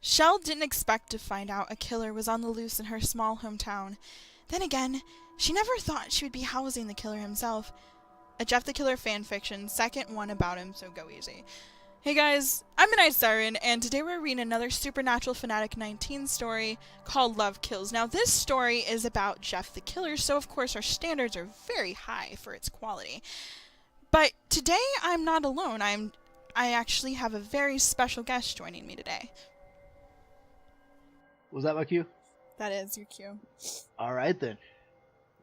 Shell didn't expect to find out a killer was on the loose in her small hometown. Then again, she never thought she would be housing the killer himself. A Jeff the Killer fanfiction, second one about him, so go easy. Hey guys, I'm Midnight Siren, and today we're reading another SupernaturalFanatic19 story called Love Kills. Now this story is about Jeff the Killer, so of course our standards are very high for its quality. But today I'm not alone. I actually have a very special guest joining me today. Was that my cue? That is your cue. Alright then.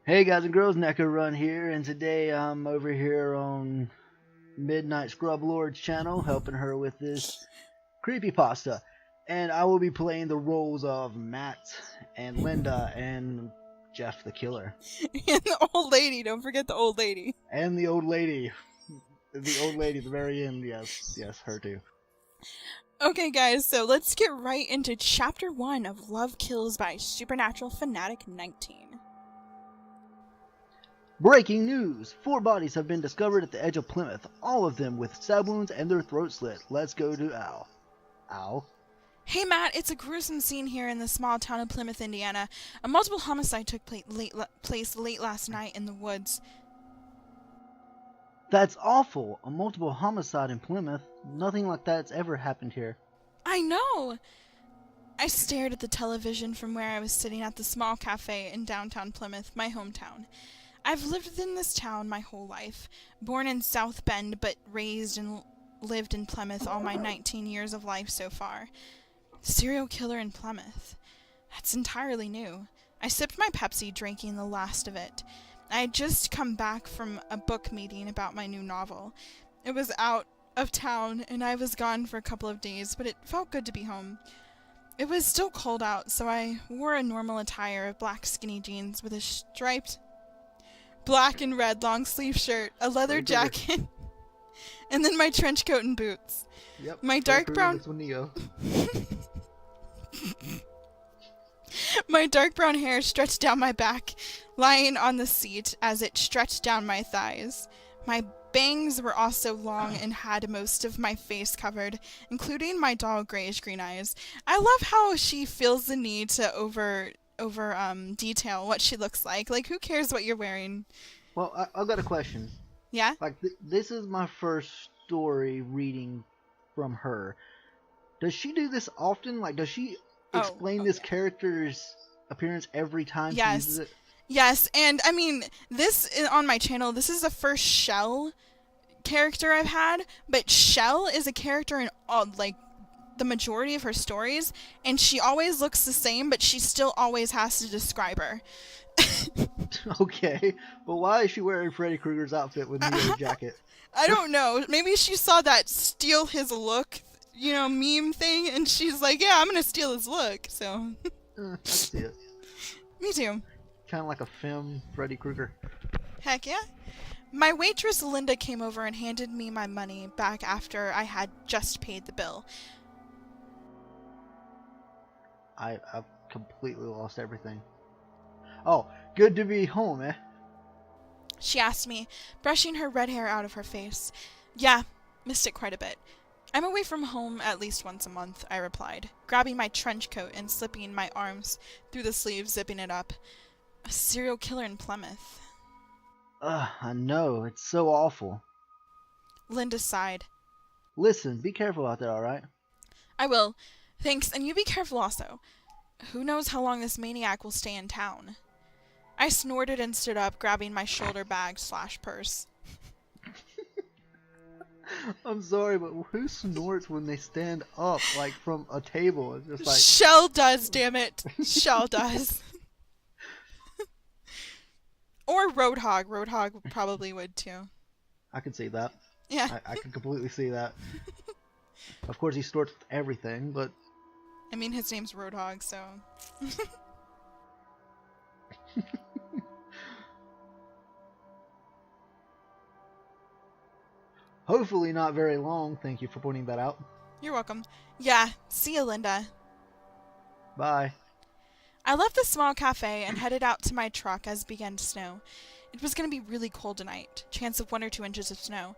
Hey guys and girls, Nekorun here, and today I'm over here on Midnight Scrub Lord's channel helping her with this creepypasta. And I will be playing the roles of Matt and Linda and Jeff the Killer. And the old lady, don't forget the old lady. And the old lady. The old lady at the very end, yes, her too. Okay guys, so let's get right into Chapter 1 of Love Kills by SupernaturalFanatic19. Breaking news! 4 bodies have been discovered at the edge of Plymouth, all of them with stab wounds and their throats slit. Let's go to Al. Al? Hey Matt, it's a gruesome scene here in the small town of Plymouth, Indiana. A multiple homicide took place late last night in the woods. That's awful! A multiple homicide in Plymouth? Nothing like that's ever happened here. I know! I stared at the television from where I was sitting at the small cafe in downtown Plymouth, my hometown. I've lived in this town my whole life, born in South Bend but raised and lived in Plymouth all my 19 years of life so far. Serial killer in Plymouth. That's entirely new. I sipped my Pepsi, drinking the last of it. I had just come back from a book meeting about my new novel. It was out of town and I was gone for a couple of days, but it felt good to be home. It was still cold out, so I wore a normal attire of black skinny jeans with a striped black and red long sleeve shirt, a leather jacket, and then my trench coat and boots. Yep. My dark brown My dark brown hair stretched down my back, lying on the seat as it stretched down my thighs. My bangs were also long and had most of my face covered, including my dull grayish-green eyes. I love how she feels the need to over detail what she looks like. Like, who cares what you're wearing? Well, I've got a question. Yeah? Like, this is my first story reading from her. Does she do this often? Like, does she explain this character's appearance every time she uses it? Yes, and I mean, this on my channel, this is the first Shell character I've had, but Shell is a character in all, like, the majority of her stories, and she always looks the same, but she still always has to describe her. Okay, but why is she wearing Freddy Krueger's outfit with Neo's jacket? I don't know. Maybe she saw that steal his look, you know, meme thing, and she's like, yeah, I'm gonna steal his look, so. I see it. Me too. Kind of like a femme Freddy Krueger. Heck yeah. My waitress Linda came over and handed me my money back after I had just paid the bill. I've completely lost everything. Oh, good to be home, eh? She asked me, brushing her red hair out of her face. Yeah, missed it quite a bit. I'm away from home at least once a month, I replied, grabbing my trench coat and slipping my arms through the sleeves, zipping it up. A serial killer in Plymouth. Ugh, I know. It's so awful. Linda sighed. Listen, be careful out there, alright? I will. Thanks, and you be careful also. Who knows how long this maniac will stay in town? I snorted and stood up, grabbing my shoulder bag / purse. I'm sorry, but who snorts when they stand up, like, from a table? It's just like... Shell does, damn it. Shell does. Or Roadhog. Roadhog probably would, too. I can see that. Yeah. I can completely see that. Of course, he snorts with everything, but... I mean, his name's Roadhog, so... Hopefully not very long. Thank you for pointing that out. You're welcome. Yeah, see you, Linda. Bye. I left the small cafe and headed out to my truck as it began to snow. It was going to be really cold tonight, chance of 1 or 2 inches of snow.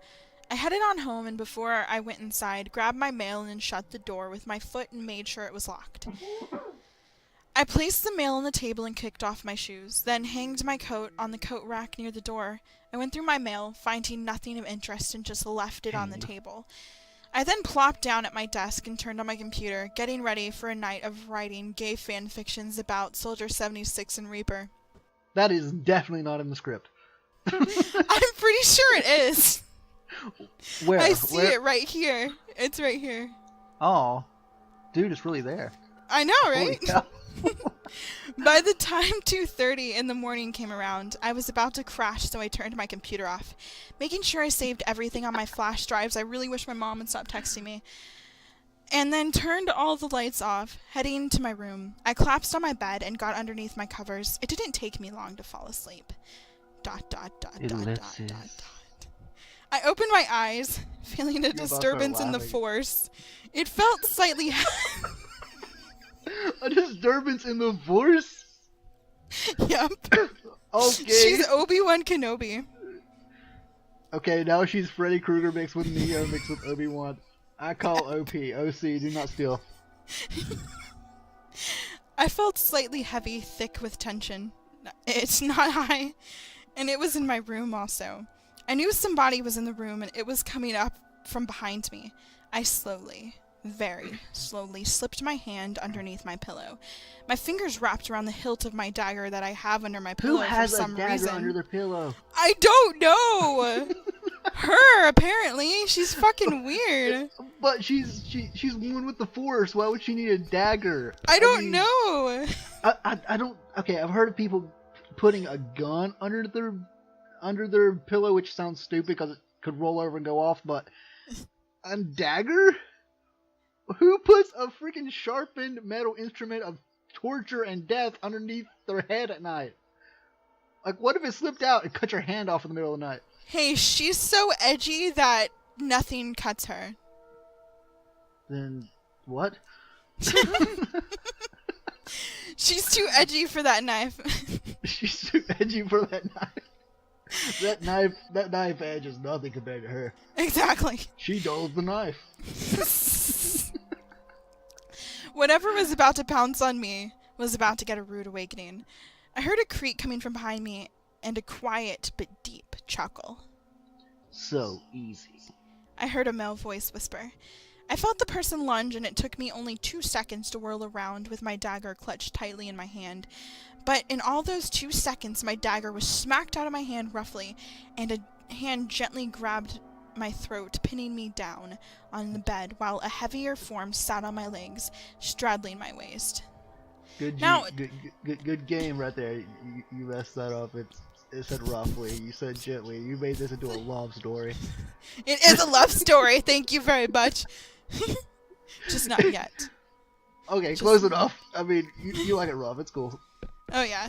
I headed on home, and before I went inside, grabbed my mail and shut the door with my foot and made sure it was locked. I placed the mail on the table and kicked off my shoes, then hanged my coat on the coat rack near the door. I went through my mail, finding nothing of interest, and just left it on the table. I then plopped down at my desk and turned on my computer, getting ready for a night of writing gay fan fictions about Soldier 76 and Reaper. That is definitely not in the script. I'm pretty sure it is. Where? I see it right here. It's right here. Oh, dude, it's really there. I know, right? Holy cow. By the time 2:30 in the morning came around, I was about to crash, so I turned my computer off, making sure I saved everything on my flash drives. I really wish my mom would stop texting me. And then turned all the lights off, heading to my room. I collapsed on my bed and got underneath my covers. It didn't take me long to fall asleep. ... I opened my eyes, feeling a disturbance in the force. It felt slightly... A disturbance in the force? Yep. Okay. She's Obi-Wan Kenobi. Okay, now she's Freddy Krueger mixed with Neo mixed with Obi-Wan. I call OP. OC, do not steal. I felt slightly heavy, thick with tension. It's not high, and it was in my room also. I knew somebody was in the room, and it was coming up from behind me. I slowly, very slowly, slipped my hand underneath my pillow. My fingers wrapped around the hilt of my dagger that I have under my pillow for some reason. Who has a dagger under their pillow? I don't know! Her, apparently. She's fucking weird. But she's one with the force. Why would she need a dagger? I don't know. I don't. Okay, I've heard of people putting a gun under their pillow, which sounds stupid because it could roll over and go off. But a dagger? Who puts a freaking sharpened metal instrument of torture and death underneath their head at night? Like, what if it slipped out and cut your hand off in the middle of the night? Hey, she's so edgy that nothing cuts her. Then what? She's too edgy for that knife. She's too edgy for that knife. That knife edge is nothing compared to her. Exactly. She dulls the knife. Whatever was about to pounce on me was about to get a rude awakening. I heard a creak coming from behind me and a quiet but deep chuckle. So easy. I heard a male voice whisper. I felt the person lunge, and it took me only 2 seconds to whirl around with my dagger clutched tightly in my hand. But in all those 2 seconds, my dagger was smacked out of my hand roughly, and a hand gently grabbed my throat, pinning me down on the bed, while a heavier form sat on my legs, straddling my waist. Good game right there. You messed that up. It said roughly. You said gently. You made this into a love story. It is a love story. Thank you very much. Just not yet. Okay, close enough. I mean, you like it rough. It's cool. Oh yeah.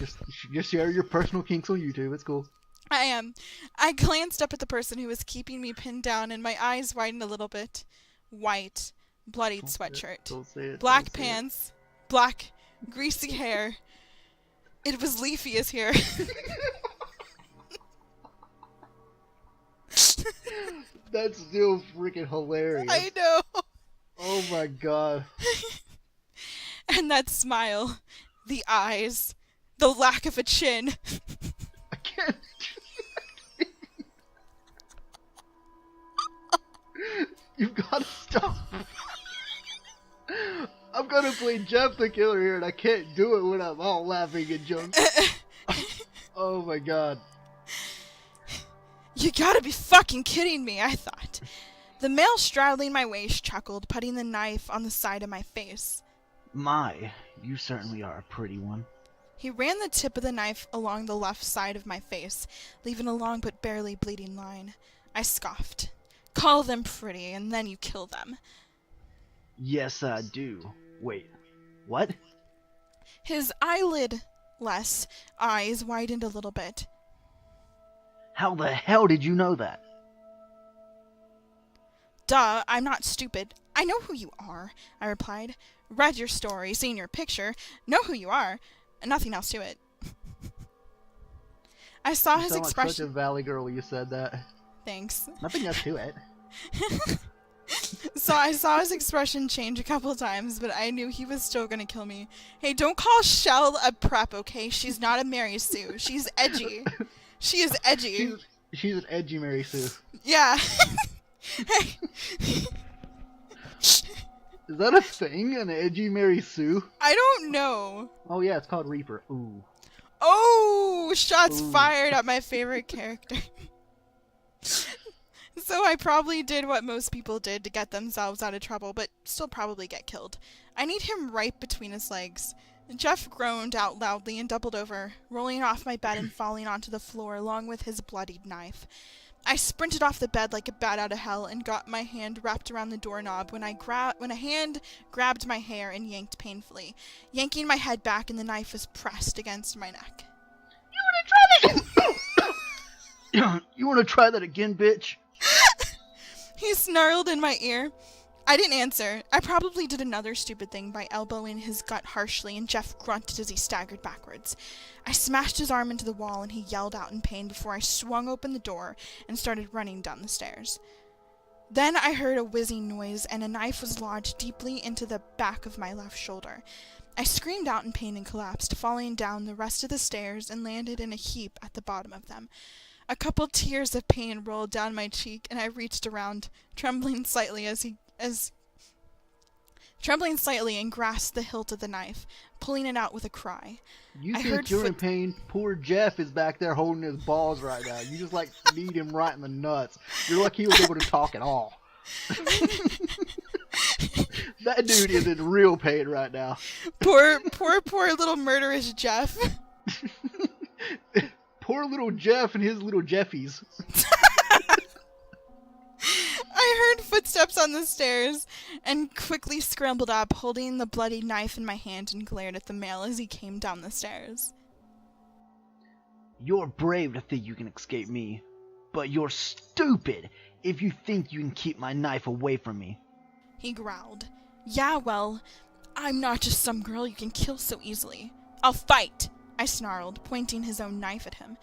Just share your personal kinks on YouTube. It's cool. I am. I glanced up at the person who was keeping me pinned down, and my eyes widened a little bit. White, bloodied sweatshirt, Don't say it. black pants, black, greasy hair. It was Leafy is here. That's still freaking hilarious. I know. Oh my god. And that smile, the eyes, the lack of a chin. I can't. You've got to stop. I'm gonna play Jeff the Killer here, and I can't do it when I'm all laughing and joking. Oh my god. You gotta be fucking kidding me, I thought. The male straddling my waist chuckled, putting the knife on the side of my face. My, you certainly are a pretty one. He ran the tip of the knife along the left side of my face, leaving a long but barely bleeding line. I scoffed. Call them pretty, and then you kill them. Yes, I do. Wait, what? His eyelid-less eyes widened a little bit. How the hell did you know that? Duh, I'm not stupid. I know who you are, I replied. Read your story, seen your picture, know who you are, and nothing else to it. I saw his expression. Like such a valley girl when you said that. Thanks. Nothing else to it. So I saw his expression change a couple times, but I knew he was still gonna kill me. Hey, don't call Shell a prep, okay? She's not a Mary Sue. She's edgy. She is edgy. She's an edgy Mary Sue. Yeah. Is that a thing? An edgy Mary Sue? I don't know. Oh yeah, it's called Reaper. Ooh. Oh, shots Ooh. fired at my favorite character. So I probably did what most people did to get themselves out of trouble, but still probably get killed. I need him right between his legs. Jeff groaned out loudly and doubled over, rolling off my bed and falling onto the floor along with his bloodied knife. I sprinted off the bed like a bat out of hell and got my hand wrapped around the doorknob when a hand grabbed my hair and yanked painfully, yanking my head back, and the knife was pressed against my neck. You wanna try that? You wanna try that again, bitch? He snarled in my ear. I didn't answer. I probably did another stupid thing by elbowing his gut harshly, and Jeff grunted as he staggered backwards. I smashed his arm into the wall, and he yelled out in pain before I swung open the door and started running down the stairs. Then I heard a whizzing noise, and a knife was lodged deeply into the back of my left shoulder. I screamed out in pain and collapsed, falling down the rest of the stairs and landed in a heap at the bottom of them. A couple tears of pain rolled down my cheek, and I reached around, trembling slightly and grasped the hilt of the knife, pulling it out with a cry. You think you're in pain? Poor Jeff is back there holding his balls right now. You just like need him right in the nuts. You're lucky he was able to talk at all. That dude is in real pain right now. Poor little murderous Jeff. Poor little Jeff and his little Jeffies. I heard footsteps on the stairs and quickly scrambled up, holding the bloody knife in my hand, and glared at the male as he came down the stairs. You're brave to think you can escape me, but you're stupid if you think you can keep my knife away from me. He growled. Yeah, well, I'm not just some girl you can kill so easily. I'll fight, I snarled, pointing his own knife at him.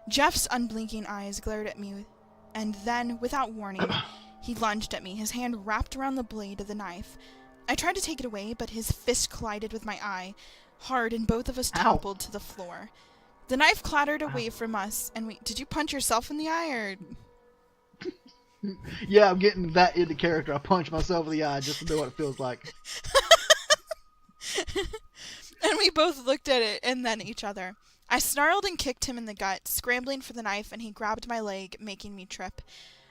Jeff's unblinking eyes glared at me, and then, without warning, he lunged at me, his hand wrapped around the blade of the knife. I tried to take it away, but his fist collided with my eye, hard, and both of us toppled to the floor. The knife clattered away from us, and we... Did you punch yourself in the eye, or... Yeah, I'm getting that into character. I punch myself in the eye just to know what it feels like. And we both looked at it and then each other. I snarled and kicked him in the gut, scrambling for the knife, and he grabbed my leg, making me trip.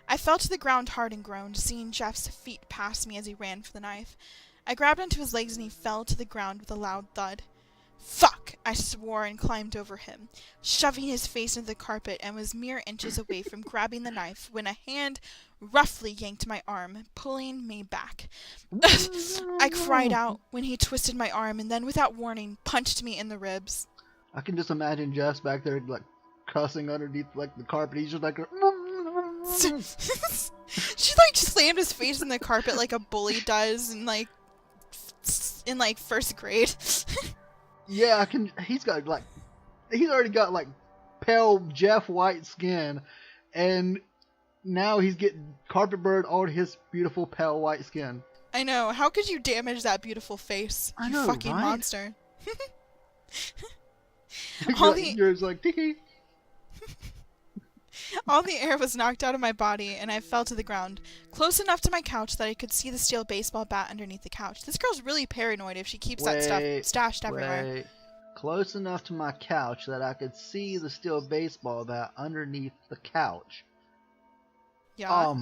I fell to the ground hard and groaned, seeing Jeff's feet pass me as he ran for the knife. I grabbed onto his legs and he fell to the ground with a loud thud. Fuck! I swore and climbed over him, shoving his face into the carpet, and was mere inches away from grabbing the knife when a hand roughly yanked my arm, pulling me back. I cried out when he twisted my arm and then, without warning, punched me in the ribs. I can just imagine Jeff's back there like cussing underneath like the carpet. He's just like She like slammed his face in the carpet like a bully does in like first grade. Yeah, I can. He's already got like pale Jeff white skin, and now he's getting carpet burned on his beautiful pale white skin. I know. How could you damage that beautiful face? I You know, fucking right? monster. Yours like tiki. All the air was knocked out of my body, and I fell to the ground, close enough to my couch that I could see the steel baseball bat underneath the couch. This girl's really paranoid if she keeps that stuff stashed everywhere. Close enough to my couch that I could see the steel baseball bat underneath the couch. Yeah.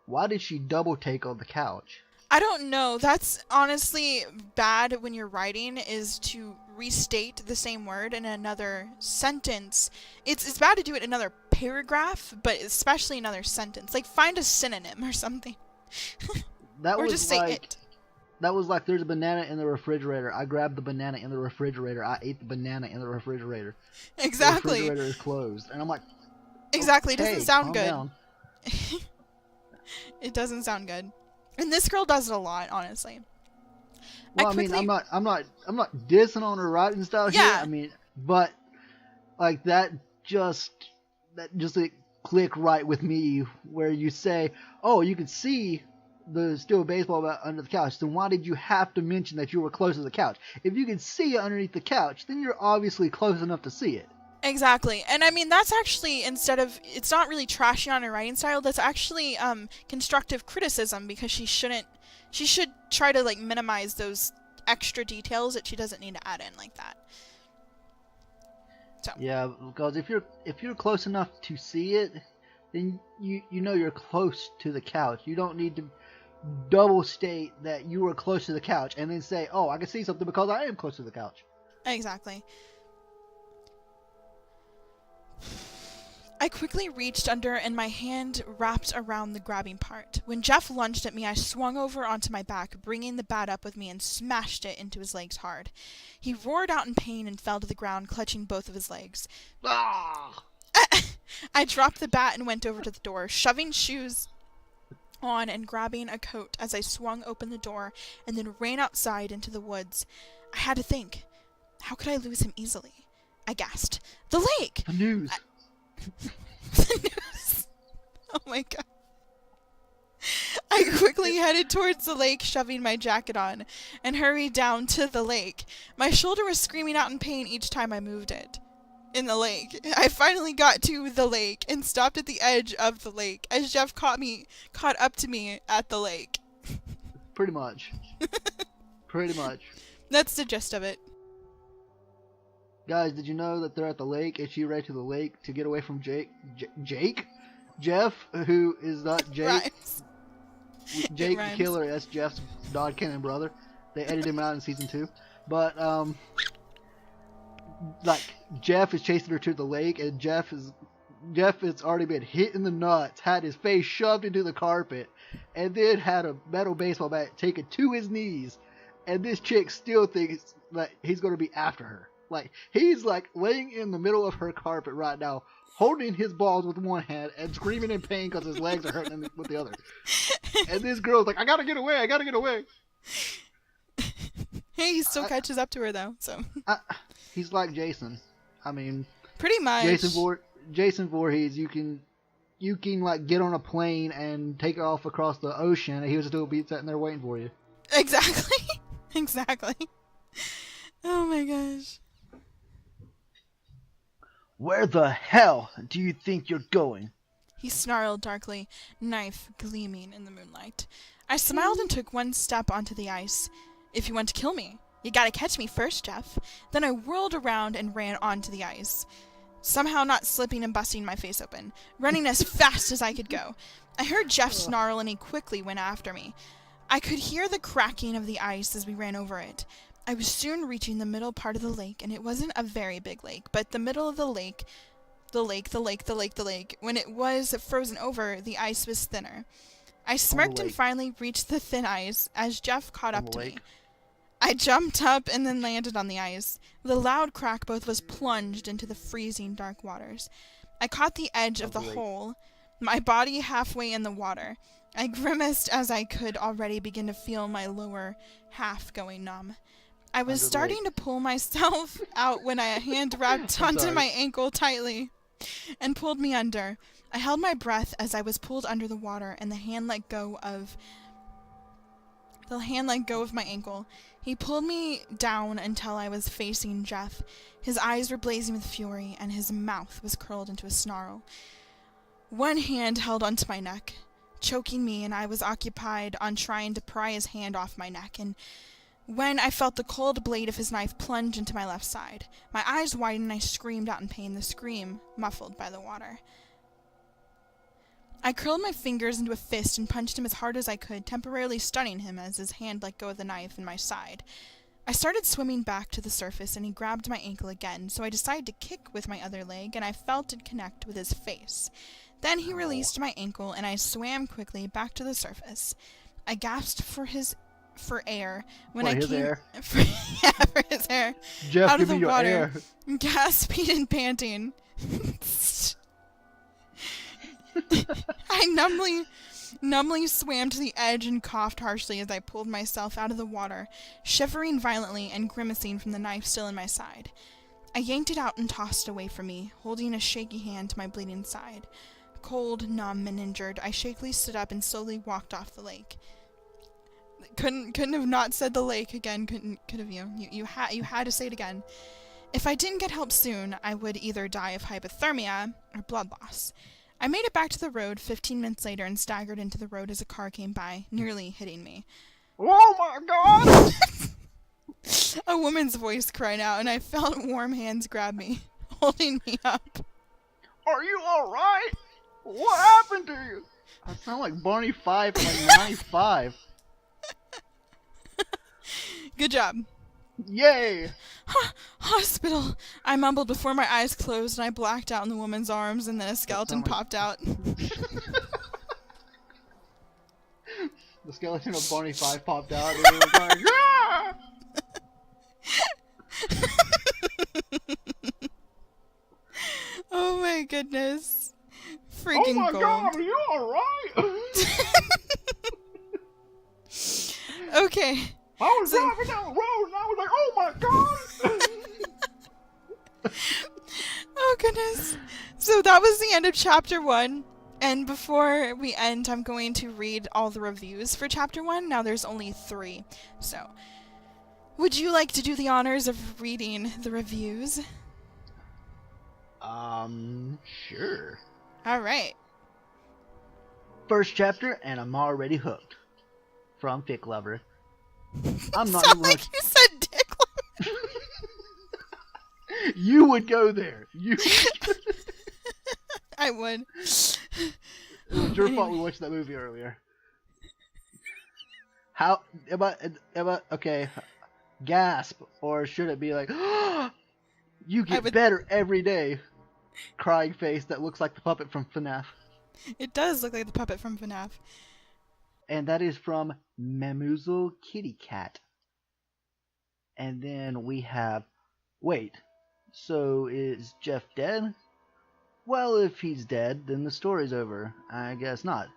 Why did she double take on the couch? I don't know. That's honestly bad when you're writing, is to restate the same word in another sentence. It's bad to do it in another paragraph, but especially another sentence. Like, find a synonym or something. Or just say it. That was like, there's a banana in the refrigerator. I grabbed the banana in the refrigerator. I ate the banana in the refrigerator. Exactly. The refrigerator is closed. And I'm like, exactly. It doesn't sound good. Down. It doesn't sound good. And this girl does it a lot, honestly. Well, I mean, I'm not dissing on her writing style here. I mean, but like that just like click right with me where you say, oh, you can see the steel baseball bat under the couch, then why did you have to mention that you were close to the couch? If you can see it underneath the couch, then you're obviously close enough to see it. Exactly. And I mean, that's actually, instead of, it's not really trashing on her writing style, that's actually constructive criticism, because she should try to like minimize those extra details that she doesn't need to add in like that. So. Yeah, because if you're close enough to see it, then you know you're close to the couch. You don't need to double state that you were close to the couch and then say, oh, I can see something because I am close to the couch. Exactly. I quickly reached under and my hand wrapped around the grabbing part. When Jeff lunged at me, I swung over onto my back, bringing the bat up with me and smashed it into his legs hard. He roared out in pain and fell to the ground, clutching both of his legs. Ah! I dropped the bat and went over to the door, shoving shoes on and grabbing a coat as I swung open the door and then ran outside into the woods. I had to think. How could I lose him easily? I gasped. The lake! The news! The news! Oh my god. I quickly headed towards the lake, shoving my jacket on, and hurried down to the lake. My shoulder was screaming out in pain each time I moved it. In the lake. I finally got to the lake and stopped at the edge of the lake as Jeff caught up to me at the lake. Pretty much. Pretty much. That's the gist of it. Guys, did you know that they're at the lake and she ran to the lake to get away from Jeff, who is not Jake. Rhymes. Jake the Killer, that's Jeff's Dodd Cannon brother. They edited him out in season 2. But, like, Jeff is chasing her to the lake, and Jeff has already been hit in the nuts, had his face shoved into the carpet, and then had a metal baseball bat taken to his knees, and this chick still thinks that he's going to be after her. Like, he's like laying in the middle of her carpet right now, holding his balls with one hand and screaming in pain because his legs are hurting him with the other. And this girl's like, I gotta get away, I gotta get away. Hey, he still catches up to her though, so. He's like Jason. I mean, pretty much. Jason Voorhees, you can like get on a plane and take off across the ocean, and he would still be sitting there waiting for you. Exactly. Exactly. Oh my gosh. Where the hell do you think you're going? He snarled darkly, knife gleaming in the moonlight. I smiled and took one step onto the ice. If you want to kill me, you gotta catch me first, Jeff. Then I whirled around and ran onto the ice, somehow not slipping and busting my face open, running as fast as I could go. I heard Jeff snarl and he quickly went after me. I could hear the cracking of the ice as we ran over it. I was soon reaching the middle part of the lake, and it wasn't a very big lake, but the middle of the lake, when it was frozen over, the ice was thinner. I smirked and finally reached the thin ice as Jeff caught up to me. I jumped up and then landed on the ice. With a loud crack, both of us plunged into the freezing dark waters. I caught the edge of the hole, my body halfway in the water. I grimaced as I could already begin to feel my lower half going numb. I was starting to pull myself out when a hand wrapped onto my ankle tightly and pulled me under. I held my breath as I was pulled under the water, and the hand let go of my ankle. He pulled me down until I was facing Jeff. His eyes were blazing with fury, and his mouth was curled into a snarl. One hand held onto my neck, choking me, and I was occupied on trying to pry his hand off my neck, and when I felt the cold blade of his knife plunge into my left side. My eyes widened and I screamed out in pain, the scream muffled by the water. I curled my fingers into a fist and punched him as hard as I could, temporarily stunning him as his hand let go of the knife in my side. I started swimming back to the surface and he grabbed my ankle again, so I decided to kick with my other leg and I felt it connect with his face. Then he released my ankle and I swam quickly back to the surface. I gasped for air when I came for his air. Jeff, out of the your water, air. gasping and panting. I numbly swam to the edge and coughed harshly as I pulled myself out of the water, shivering violently and grimacing from the knife still in my side. I yanked it out and tossed it away from me, holding a shaky hand to my bleeding side. cold, numb, and injured, I shakily stood up and slowly walked off the lake. Couldn't have not said the lake again. Could have you? You had to say it again. If I didn't get help soon, I would either die of hypothermia or blood loss. I made it back to the road 15 minutes later and staggered into the road as a car came by, nearly hitting me. Oh my god! A woman's voice cried out, and I felt warm hands grab me, holding me up. Are you alright? What happened to you? I sound like Barney Fife from like 95. Good job. Yay! Hospital! I mumbled before my eyes closed, and I blacked out in the woman's arms, and then a skeleton popped out. The skeleton of Barney Fife popped out, and it was like, ah! Oh my goodness. Freaking oh my gold. god, are you alright? Okay. I was driving down the road and I was like, oh my god! Oh goodness. So that was the end of chapter 1. And before we end, I'm going to read all the reviews for chapter 1. Now there's only 3. So, would you like to do the honors of reading the reviews? Sure. Alright. First chapter, and I'm already hooked. From Dick Lover. I'm not Sound even like you said Dick Lover. You would go there. You. I would. It was your fault we watched that movie earlier. How about okay, gasp, or should it be like, you get better every day, crying face that looks like the puppet from FNAF. It does look like the puppet from FNAF. And that is from Mamuzel Kitty Cat. And then we have, wait, so is Jeff dead? Well, if he's dead, then the story's over. I guess not.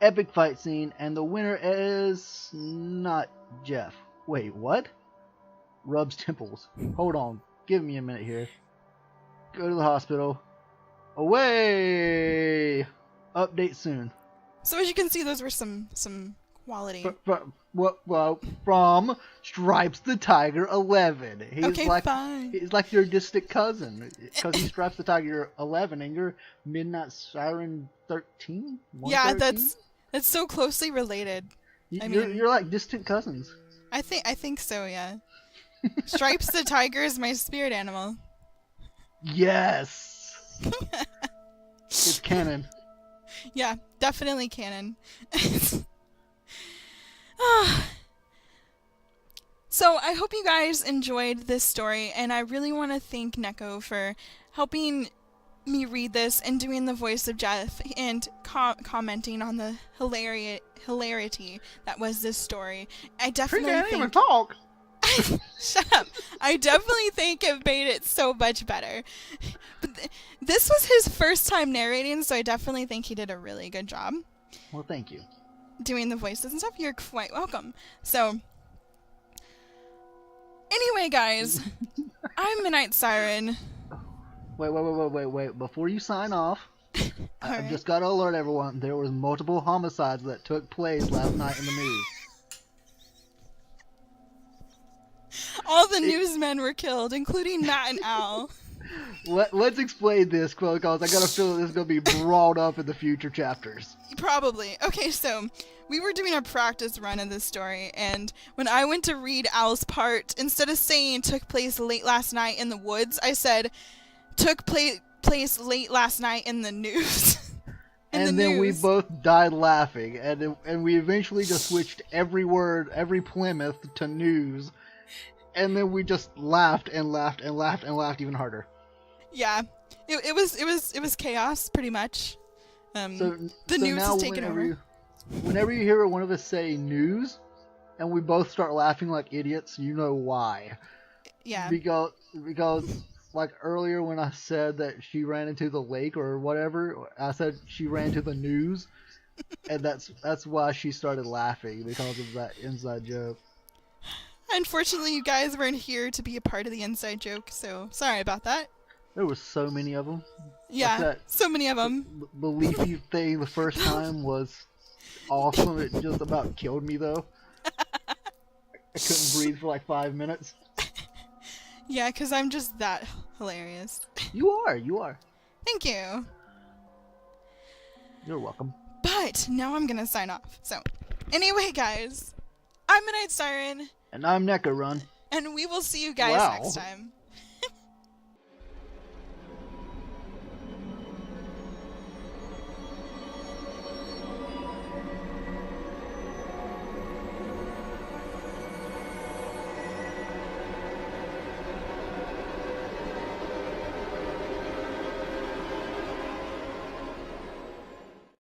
Epic fight scene, and the winner is not Jeff. Wait, what? Rubs temples. Hold on, give me a minute here. Go to the hospital. Away! Update soon. So as you can see, those were some quality. From Stripes the Tiger 11. He's okay, like, fine. He's like your distant cousin. Because he's Stripes the Tiger 11 and you're Midnight Siren 13? Yeah, that's so closely related. You're like distant cousins. I think so, yeah. Stripes the Tiger is my spirit animal. Yes! It's canon. Yeah, definitely canon. So I hope you guys enjoyed this story, and I really want to thank Neko for helping me read this and doing the voice of Jeff and commenting on the hilarity that was this story. I definitely think... even talk! Shut up. I definitely think it made it so much better. But this was his first time narrating, so I definitely think he did a really good job. Well, thank you. Doing the voices and stuff. You're quite welcome. So, anyway, guys, I'm Midnight Siren. Wait. Before you sign off, I've right. just got to alert everyone, there was multiple homicides that took place last night in the news. All the newsmen were killed, including Matt and Al. Let's explain this, because I got a feeling this is going to be brought up in the future chapters. Probably. Okay, so we were doing a practice run of this story, and when I went to read Al's part, instead of saying took place late last night in the woods, I said took place late last night in the news. And then we both died laughing, and we eventually just switched every word, every Plymouth to news, and then we just laughed and laughed and laughed and laughed even harder. Yeah, it was chaos pretty much. The news is taking over. Whenever you hear one of us say news, and we both start laughing like idiots, you know why. Yeah. Because like earlier when I said that she ran into the lake or whatever, I said she ran to the news, and that's why she started laughing, because of that inside joke. Unfortunately, you guys weren't here to be a part of the inside joke, so sorry about that. There was so many of them. Yeah, that so many of them. The leafy thing the first time was awesome. It just about killed me though. I couldn't breathe for like 5 minutes. Yeah, because I'm just that hilarious. You are. Thank you. You're welcome. But now I'm gonna sign off. So, anyway, guys, I'm Midnight Siren, And I'm Nekorun. and we will see you guys Wow. next time.